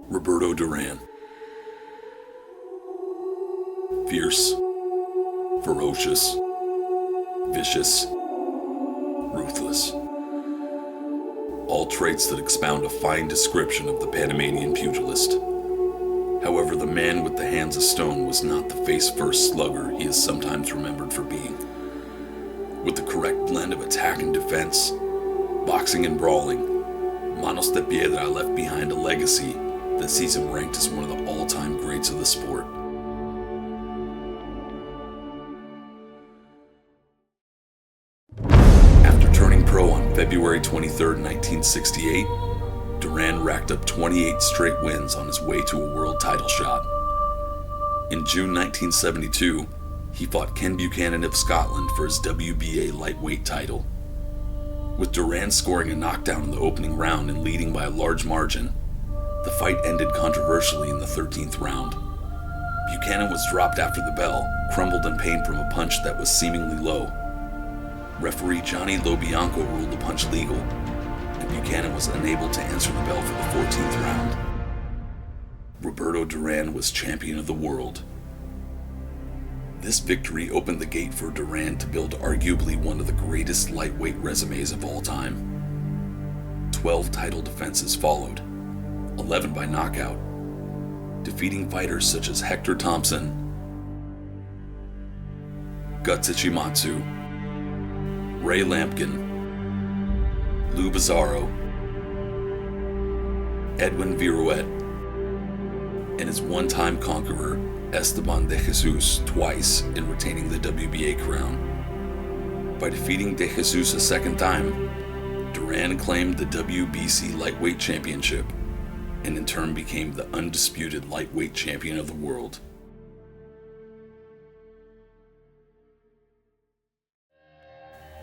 Roberto Duran. Fierce, ferocious, vicious, ruthless. All traits that expound a fine description of the Panamanian pugilist. However, the man with the hands of stone was not the face-first slugger he is sometimes remembered for being. With the correct blend of attack and defense, boxing and brawling, Manos de Piedra left behind a legacy that sees him ranked as one of the all-time greats of the sport. After turning pro on February 23, 1968, Duran racked up 28 straight wins on his way to a world title shot. In June 1972, he fought Ken Buchanan of Scotland for his WBA lightweight title. With Duran scoring a knockdown in the opening round and leading by a large margin, the fight ended controversially in the 13th round. Buchanan was dropped after the bell, crumbled in pain from a punch that was seemingly low. Referee Johnny Lobianco ruled the punch legal, and Buchanan was unable to answer the bell for the 14th round. Roberto Duran was champion of the world. This victory opened the gate for Duran to build arguably one of the greatest lightweight resumes of all time. 12 title defenses followed, 11 by knockout, defeating fighters such as Hector Thompson, Guts Ichimatsu, Ray Lampkin, Lou Bizarro, Edwin Viruet, and his one-time conqueror, Esteban de Jesus, twice in retaining the WBA crown. By defeating de Jesus a second time, Duran claimed the WBC lightweight championship, and in turn became the undisputed lightweight champion of the world.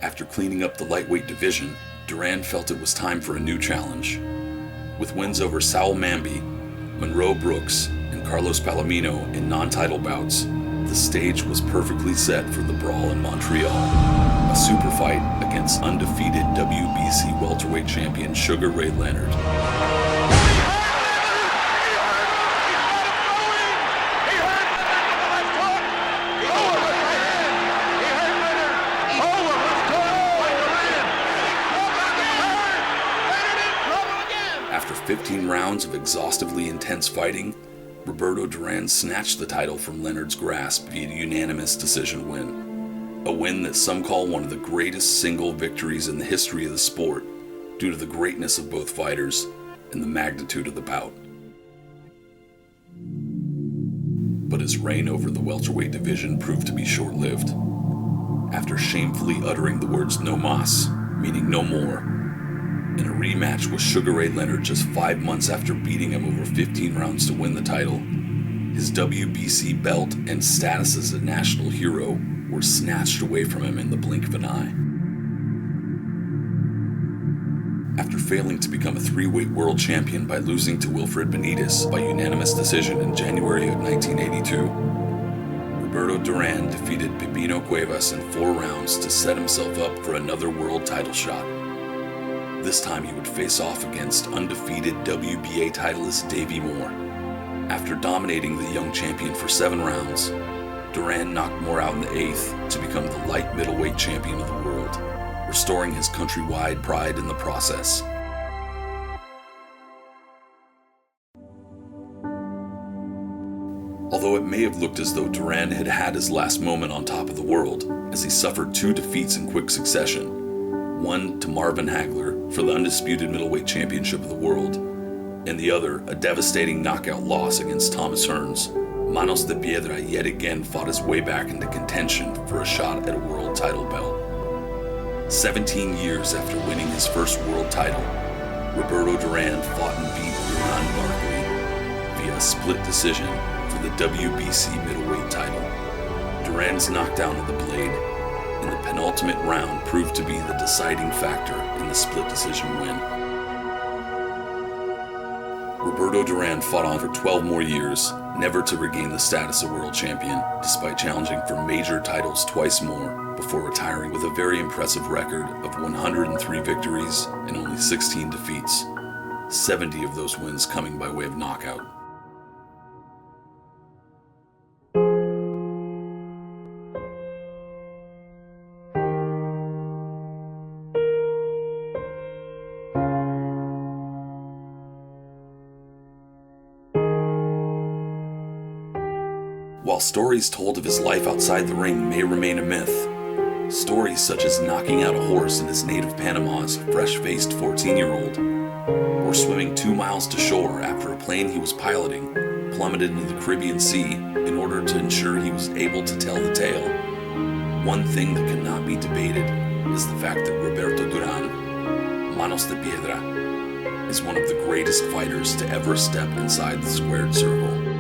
After cleaning up the lightweight division, Duran felt it was time for a new challenge. With wins over Saul Mamby, Monroe Brooks, and Carlos Palomino in non-title bouts, the stage was perfectly set for the brawl in Montreal, a super fight against undefeated WBC welterweight champion Sugar Ray Leonard. After 15 rounds of exhaustively intense fighting, Roberto Duran snatched the title from Leonard's grasp via unanimous decision win. A win that some call one of the greatest single victories in the history of the sport due to the greatness of both fighters and the magnitude of the bout. But his reign over the welterweight division proved to be short-lived. After shamefully uttering the words "no mas," meaning no more, in a rematch with Sugar Ray Leonard just 5 months after beating him over 15 rounds to win the title, his WBC belt and status as a national hero were snatched away from him in the blink of an eye. After failing to become a three-weight world champion by losing to Wilfred Benitez by unanimous decision in January of 1982, Roberto Duran defeated Pipino Cuevas in 4 rounds to set himself up for another world title shot. This time he would face off against undefeated WBA titleist Davey Moore. After dominating the young champion for 7 rounds, Duran knocked Moore out in the 8th to become the light middleweight champion of the world, restoring his countrywide pride in the process. Although it may have looked as though Duran had had his last moment on top of the world, as he suffered 2 defeats in quick succession, one to Marvin Hagler for the undisputed middleweight championship of the world, and the other a devastating knockout loss against Thomas Hearns, Manos de Piedra yet again fought his way back into contention for a shot at a world title belt. 17 years after winning his first world title, Roberto Duran fought and beat Duran Barkley via a split decision for the WBC middleweight title. Duran's knockdown of the blade in the penultimate round proved to be the deciding factor in the split decision win. Roberto Duran fought on for 12 more years, never to regain the status of world champion, despite challenging for major titles twice more, before retiring with a very impressive record of 103 victories and only 16 defeats, 70 of those wins coming by way of knockout. While stories told of his life outside the ring may remain a myth, stories such as knocking out a horse in his native Panama as a fresh-faced 14-year-old, or swimming 2 miles to shore after a plane he was piloting plummeted into the Caribbean Sea in order to ensure he was able to tell the tale, one thing that cannot be debated is the fact that Roberto Duran, Manos de Piedra, is one of the greatest fighters to ever step inside the squared circle.